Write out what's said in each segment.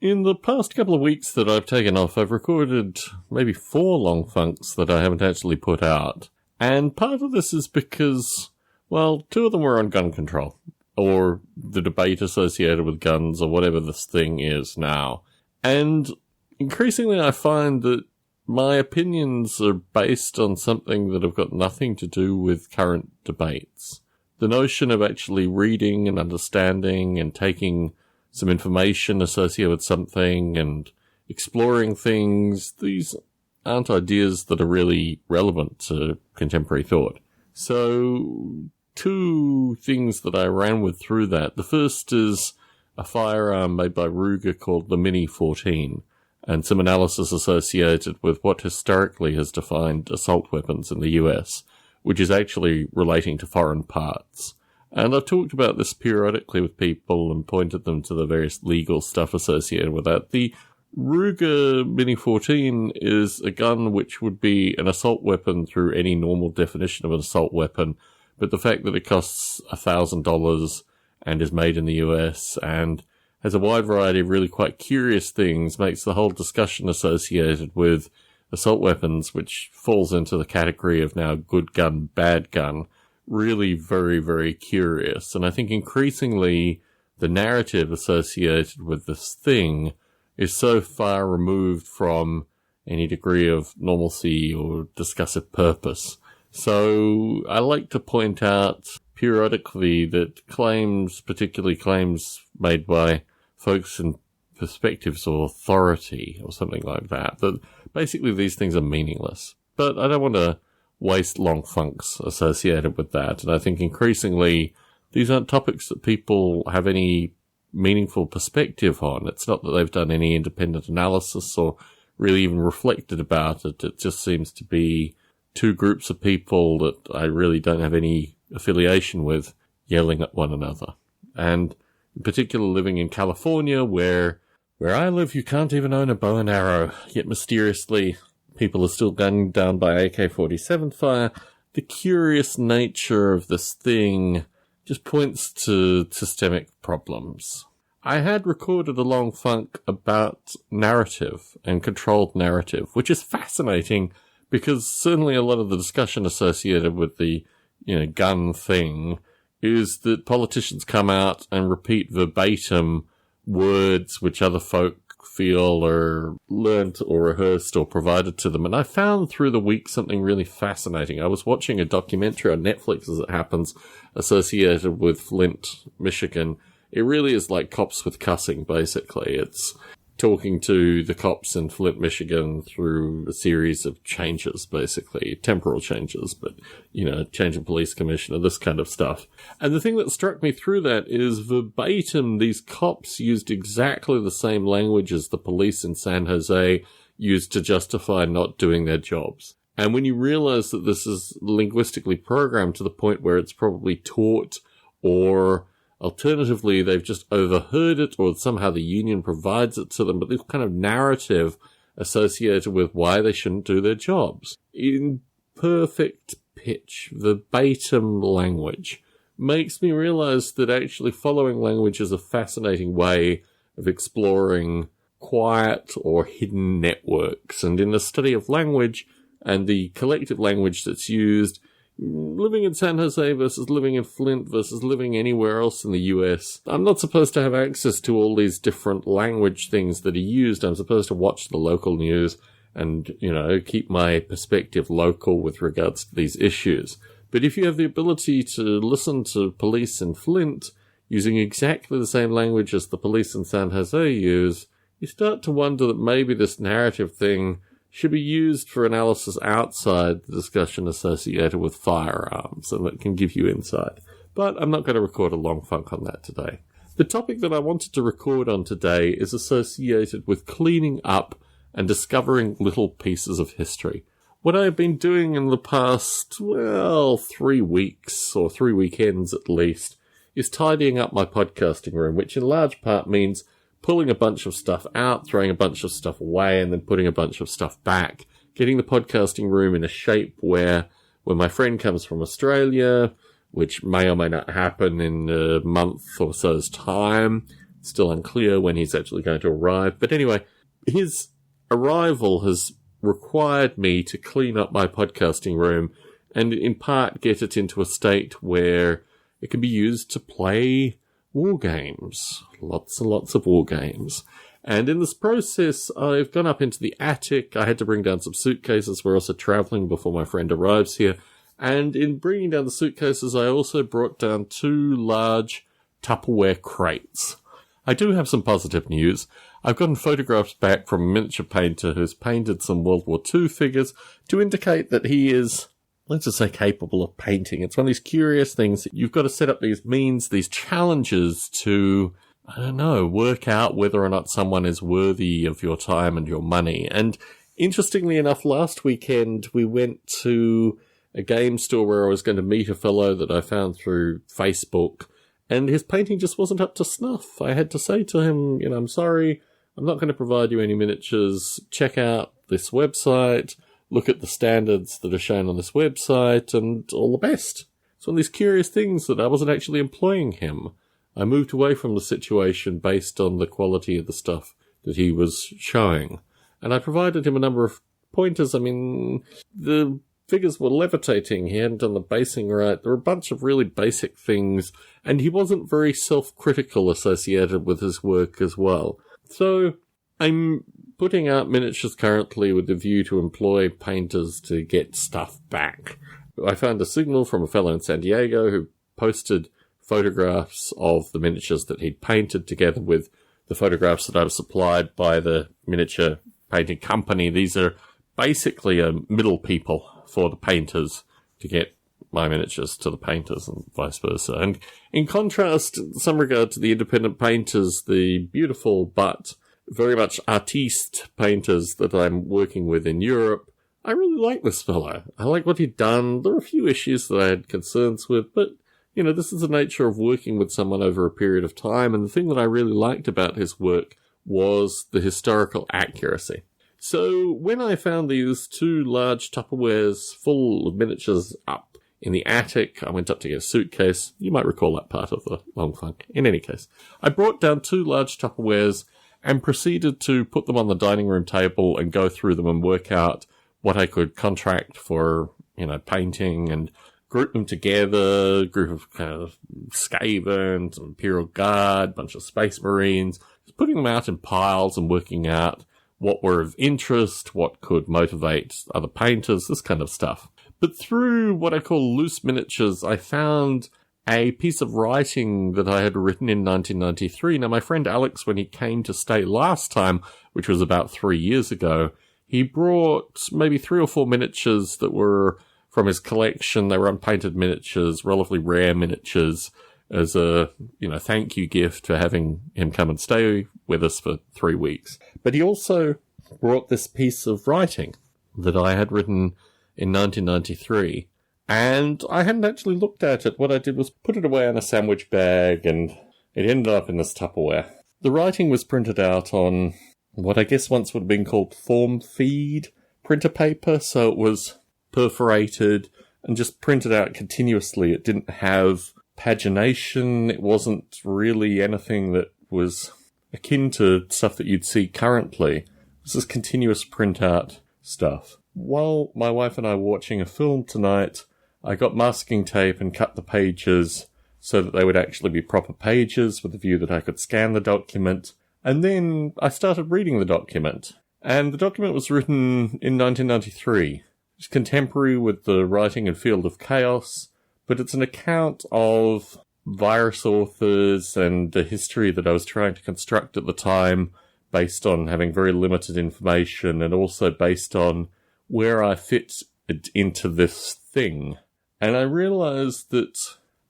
In the past couple of weeks that I've taken off, I've recorded maybe 4 long funks that I haven't actually put out. And part of this is because, well, 2 of them were on gun control, or the debate associated with guns, or whatever this thing is now. And increasingly I find that my opinions are based on something that have got nothing to do with current debates. The notion of actually reading and understanding and taking some information associated with something and exploring things, these aren't ideas that are really relevant to contemporary thought. So, 2 things that I ran with through that. The first is a firearm made by Ruger called the Mini 14, and some analysis associated with what historically has defined assault weapons in the US, which is actually relating to foreign parts. And I've talked about this periodically with people and pointed them to the various legal stuff associated with that. The Ruger Mini 14 is a gun which would be an assault weapon through any normal definition of an assault weapon, but the fact that it costs $1,000 and is made in the US and has a wide variety of really quite curious things makes the whole discussion associated with assault weapons, which falls into the category of now good gun, bad gun, really very, very curious. And I think increasingly the narrative associated with this thing is so far removed from any degree of normalcy or discussive purpose. So I like to point out periodically that claims, particularly claims made by folks in perspectives or authority or something like that, that basically these things are meaningless. But I don't want to waste long funks associated with that. And I think increasingly these aren't topics that people have any meaningful perspective on. It's not that they've done any independent analysis or really even reflected about it. It just seems to be 2 groups of people that I really don't have any affiliation with yelling at one another. And in particular living in California where I live you can't even own a bow and arrow, yet mysteriously people are still gunned down by AK-47 fire. The curious nature of this thing just points to systemic problems. I had recorded a long funk about narrative and controlled narrative, which is fascinating because certainly a lot of the discussion associated with the, gun thing is that politicians come out and repeat verbatim words which other folk feel are learnt or rehearsed or provided to them. And I found through the week something really fascinating. I was watching a documentary on Netflix, as it happens, associated with Flint, Michigan. It really is like Cops with Cussing, basically. It's talking to the cops in Flint, Michigan through a series of changes, basically. Temporal changes, but, change of police commissioner, this kind of stuff. And the thing that struck me through that is verbatim, these cops used exactly the same language as the police in San Jose used to justify not doing their jobs. And when you realize that this is linguistically programmed to the point where it's probably taught, or alternatively, they've just overheard it, or somehow the union provides it to them, but this kind of narrative associated with why they shouldn't do their jobs, in perfect pitch, verbatim language, makes me realize that actually following language is a fascinating way of exploring quiet or hidden networks. And in the study of language and the collective language that's used, living in San Jose versus living in Flint versus living anywhere else in the US, I'm not supposed to have access to all these different language things that are used. I'm supposed to watch the local news and, keep my perspective local with regards to these issues. But if you have the ability to listen to police in Flint using exactly the same language as the police in San Jose use, you start to wonder that maybe this narrative thing should be used for analysis outside the discussion associated with firearms, and that can give you insight. But I'm not going to record a long funk on that today. The topic that I wanted to record on today is associated with cleaning up and discovering little pieces of history. What I've been doing in the past, 3 weeks, or 3 weekends at least, is tidying up my podcasting room, which in large part means pulling a bunch of stuff out, throwing a bunch of stuff away, and then putting a bunch of stuff back. Getting the podcasting room in a shape where when my friend comes from Australia, which may or may not happen in a month or so's time, Still unclear when he's actually going to arrive. But anyway, his arrival has required me to clean up my podcasting room and in part get it into a state where it can be used to play war games. Lots and lots of war games. And in this process, I've gone up into the attic. I had to bring down some suitcases. We're also traveling before my friend arrives here. And in bringing down the suitcases, I also brought down 2 large Tupperware crates. I do have some positive news. I've gotten photographs back from a miniature painter who's painted some World War II figures to indicate that he is, let's just say, capable of painting. It's one of these curious things that you've got to set up these means, these challenges to, I don't know, work out whether or not someone is worthy of your time and your money. And interestingly enough, last weekend we went to a game store where I was going to meet a fellow that I found through Facebook, and his painting just wasn't up to snuff. I had to say to him, I'm sorry, I'm not going to provide you any miniatures. Check out this website, look at the standards that are shown on this website, and all the best. It's one of these curious things that I wasn't actually employing him. I moved away from the situation based on the quality of the stuff that he was showing. And I provided him a number of pointers. I mean, the figures were levitating. He hadn't done the basing right. There were a bunch of really basic things. And he wasn't very self-critical associated with his work as well. So I'm putting out miniatures currently with the view to employ painters to get stuff back. I found a signal from a fellow in San Diego who posted photographs of the miniatures that he'd painted together with the photographs that I was supplied by the miniature painting company. These are basically middle people for the painters to get my miniatures to the painters and vice versa. And in contrast, in some regard to the independent painters, the beautiful but very much artiste painters that I'm working with in Europe, I really like this fellow. I like what he'd done. There are a few issues that I had concerns with, but this is the nature of working with someone over a period of time, and the thing that I really liked about his work was the historical accuracy. So when I found these 2 large Tupperwares full of miniatures up in the attic, I went up to get a suitcase. You might recall that part of the long funk. In any case, I brought down 2 large Tupperwares and proceeded to put them on the dining room table and go through them and work out what I could contract for, painting, and group them together, group of kind of Skaven, some Imperial Guard, bunch of Space Marines, just putting them out in piles and working out what were of interest, what could motivate other painters, this kind of stuff. But through what I call loose miniatures, I found a piece of writing that I had written in 1993. Now, my friend Alex, when he came to stay last time, which was about 3 years ago, he brought maybe 3 or 4 miniatures that were from his collection. They were unpainted miniatures, relatively rare miniatures, as a, thank you gift for having him come and stay with us for 3 weeks. But he also brought this piece of writing that I had written in 1993, and I hadn't actually looked at it. What I did was put it away in a sandwich bag, and it ended up in this Tupperware. The writing was printed out on what I guess once would have been called form feed printer paper, so it was perforated and just printed out continuously. It didn't have pagination. It wasn't really anything that was akin to stuff that you'd see currently. It was this continuous printout stuff. While my wife and I were watching a film tonight, I got masking tape and cut the pages so that they would actually be proper pages with the view that I could scan the document. And then I started reading the document. And the document was written in 1993. It's contemporary with the writing and Field of Chaos, but it's an account of virus authors and the history that I was trying to construct at the time, based on having very limited information and also based on where I fit it into this thing. And I realized that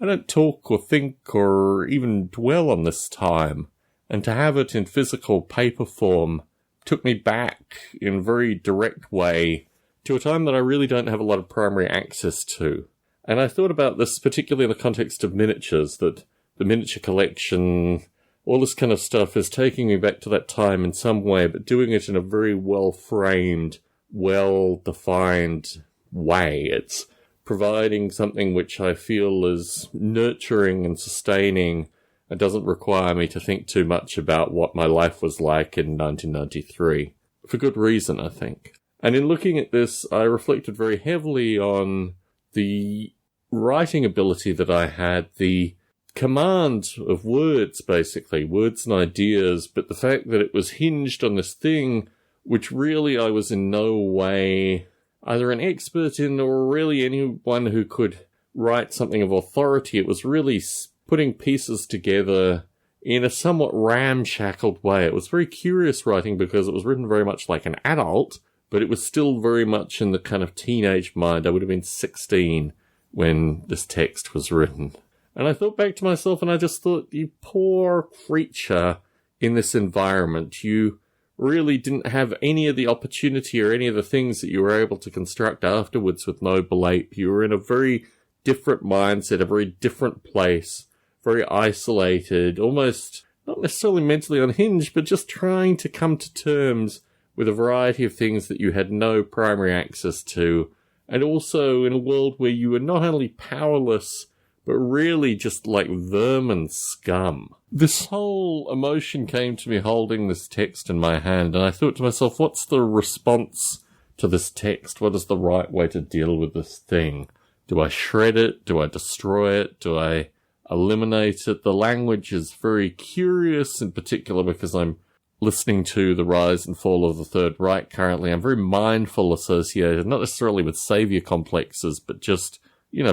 I don't talk or think or even dwell on this time, and to have it in physical paper form took me back in a very direct way to a time that I really don't have a lot of primary access to. And I thought about this particularly in the context of miniatures, that the miniature collection, all this kind of stuff is taking me back to that time in some way, but doing it in a very well-framed, well-defined way. It's providing something which I feel is nurturing and sustaining It doesn't require me to think too much about what my life was like in 1993. For good reason, I think. And in looking at this, I reflected very heavily on the writing ability that I had, the command of words, basically, words and ideas, but the fact that it was hinged on this thing which really I was in no way either an expert in or really anyone who could write something of authority. It was really putting pieces together in a somewhat ramshackled way. It was very curious writing because it was written very much like an adult, but it was still very much in the kind of teenage mind. I would have been 16 when this text was written. And I thought back to myself and I just thought, you poor creature in this environment. You really didn't have any of the opportunity or any of the things that you were able to construct afterwards with Noble Ape. You were in a very different mindset, a very different place, very isolated, almost not necessarily mentally unhinged, but just trying to come to terms with a variety of things that you had no primary access to, and also in a world where you were not only powerless, but really just like vermin scum. This whole emotion came to me holding this text in my hand, and I thought to myself, what's the response to this text? What is the right way to deal with this thing? Do I shred it? Do I destroy it? Do I eliminate it? The language is very curious, in particular because I'm listening to the rise and fall of the Third Reich currently. I'm very mindful associated, not necessarily with savior complexes, but just,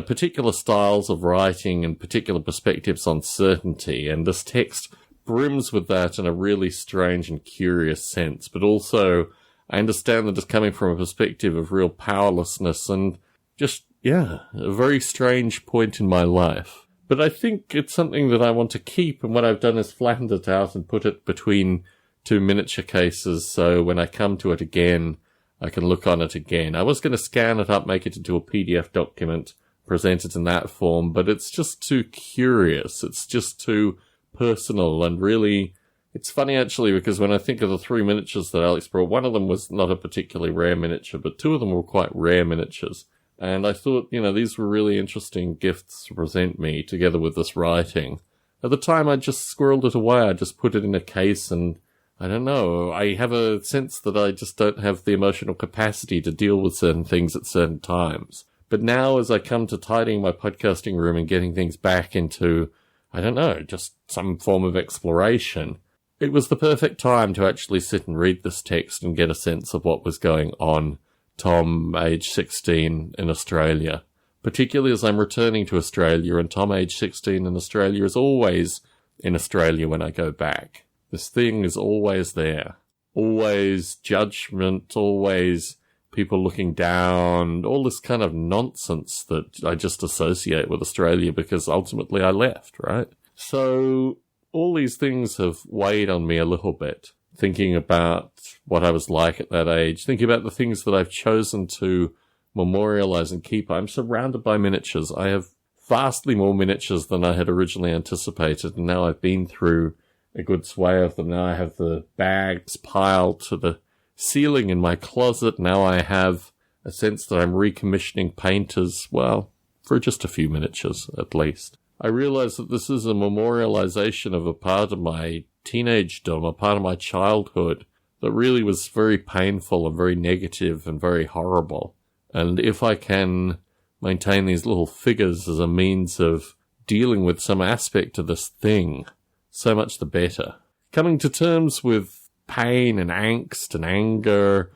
particular styles of writing and particular perspectives on certainty. And this text brims with that in a really strange and curious sense. But also, I understand that it's coming from a perspective of real powerlessness and just, a very strange point in my life. But I think it's something that I want to keep, and what I've done is flattened it out and put it between two miniature cases, so when I come to it again, I can look on it again. I was going to scan it up, make it into a PDF document, present it in that form, but it's just too curious. It's just too personal, and really, it's funny actually, because when I think of the three miniatures that Alex brought, one of them was not a particularly rare miniature, but two of them were quite rare miniatures. And I thought, these were really interesting gifts to present me, together with this writing. At the time, I just squirreled it away. I just put it in a case, and I don't know. I have a sense that I just don't have the emotional capacity to deal with certain things at certain times. But now, as I come to tidying my podcasting room and getting things back into, I don't know, just some form of exploration, it was the perfect time to actually sit and read this text and get a sense of what was going on. Tom, age 16, in Australia. Particularly as I'm returning to Australia, and Tom, age 16, in Australia is always in Australia when I go back. This thing is always there. Always judgment, always people looking down, all this kind of nonsense that I just associate with Australia because ultimately I left, right? So all these things have weighed on me a little bit. Thinking about what I was like at that age, thinking about the things that I've chosen to memorialize and keep. I'm surrounded by miniatures. I have vastly more miniatures than I had originally anticipated, and now I've been through a good sway of them. Now I have the bags piled to the ceiling in my closet. Now I have a sense that I'm recommissioning painters, well, for just a few miniatures at least. I realize that this is a memorialization of a part of my teenagedom, a part of my childhood that really was very painful and very negative and very horrible. And if I can maintain these little figures as a means of dealing with some aspect of this thing, so much the better. Coming to terms with pain and angst and anger,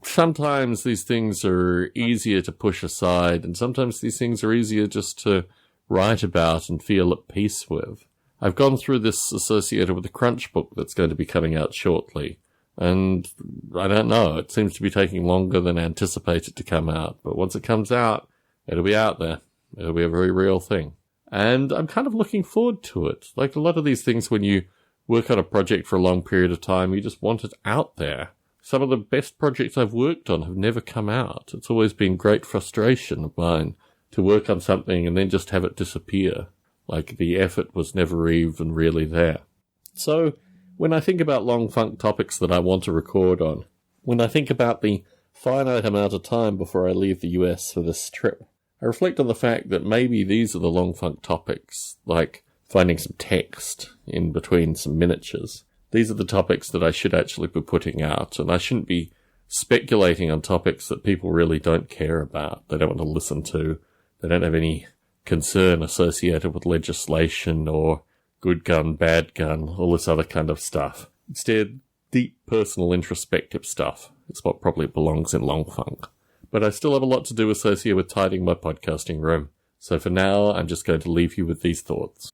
sometimes these things are easier to push aside, and sometimes these things are easier just to write about and feel at peace with. I've gone through this associated with the Crunch book that's going to be coming out shortly. And I don't know, it seems to be taking longer than anticipated to come out. But once it comes out, it'll be out there. It'll be a very real thing. And I'm kind of looking forward to it. Like a lot of these things, when you work on a project for a long period of time, you just want it out there. Some of the best projects I've worked on have never come out. It's always been great frustration of mine to work on something and then just have it disappear. Like the effort was never even really there. So when I think about long funk topics that I want to record on, when I think about the finite amount of time before I leave the US for this trip, I reflect on the fact that maybe these are the long funk topics, like finding some text in between some miniatures. These are the topics that I should actually be putting out, and I shouldn't be speculating on topics that people really don't care about, they don't want to listen to, they don't have any concern associated with legislation or good gun, bad gun, all this other kind of stuff. Instead, deep personal introspective stuff is what probably belongs in Long Funk. But I still have a lot to do associated with tidying my podcasting room. So for now, I'm just going to leave you with these thoughts.